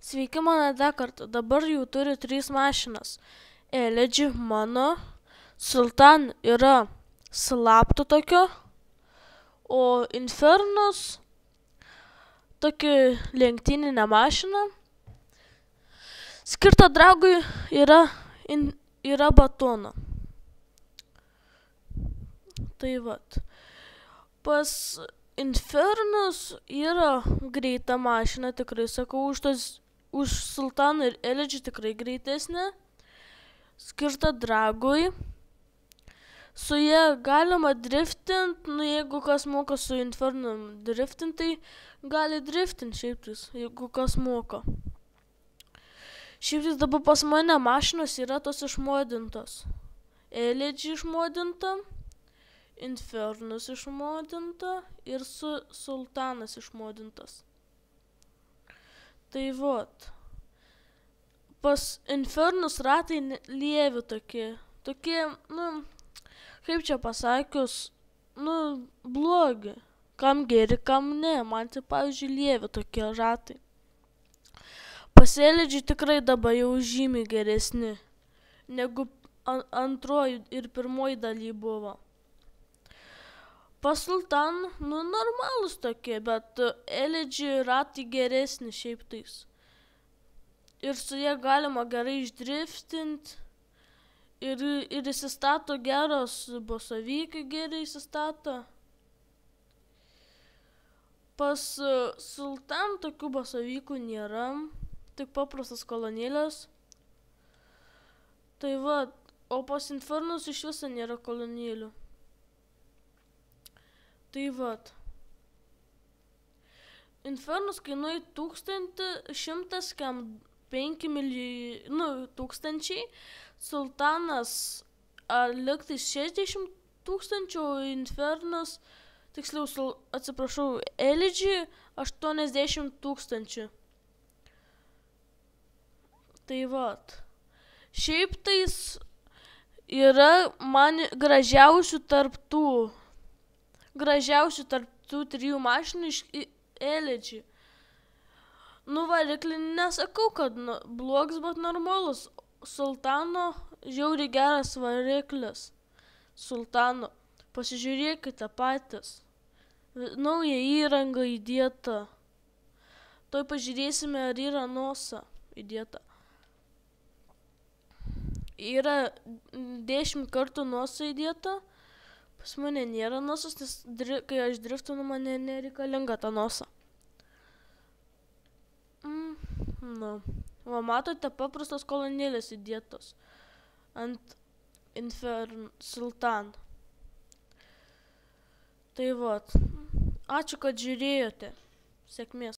Sveiki mano dar kartą, dabar jau turi 3 mašinas. Elegy mano, Sultan yra slapto tokio, o Infernus tokį lenktyninę mašiną. Skirta dragui yra batono. Tai vat. Pas Infernus yra greita mašina, tikrai sakau, už Sultaną ir Elegy tikrai greitesnė. Skirta dragui. Su ja galima driftint, jeigu kas moka su Infernum driftint, tai gali driftint šiaiptis, jeigu kas moka. Šiaiptis dabar pas mane mašinos yra tos išmodintos. Elegy išmodinta, Infernus išmodinta ir Sultanas išmodintas. Tai vot. Pas Infernus ratai lievi tokie, kaip čia pasakius, blogi. Kam geri, kam ne. Man tai pavyzdžiui lievi tokie ratai. Pas Elegy tikrai dabar jau žymiai geresni, negu antroji ir pirmoji daly buvo. Pas Sultan, normalus tokie, bet Elegy ratai geresni šiaip tais. Ir su jie galima gerai išdriftint. Ir įsistato geros bosavykai gerai įsistato. Pas Sultan tokių bosavykų nėra, tik paprastas kolonėlės. Tai va, o pas Infernus iš viso nėra kolonėlių. Tai va. Infernus kainuoja 1105 tūkstančiai, Sultanas lygtais 60 000, o Infernus, tiksliau, atsiprašau, Elegy 80 000. Tai vat. Šiaip tais yra man gražiausių tarp tų 3 mašinų iš Elegy. Variklį nesakau, kad blogas, bet normalus. Sultano žiauriai geras variklis. Sultano. Pasižiūrėkite patys. Nauja įranga įdėta. Tuoj pažiūrėsime, ar yra nosa įdėta. Yra 10 kartų nosa įdėta. Pas mane nėra nosos, nes kai aš driftinu, man nereikalinga ta nosa. Va, matote, paprastos kolonėlės įdėtos ant Sultan. Tai vat. Ačiū, kad žiūrėjote. Sėkmės.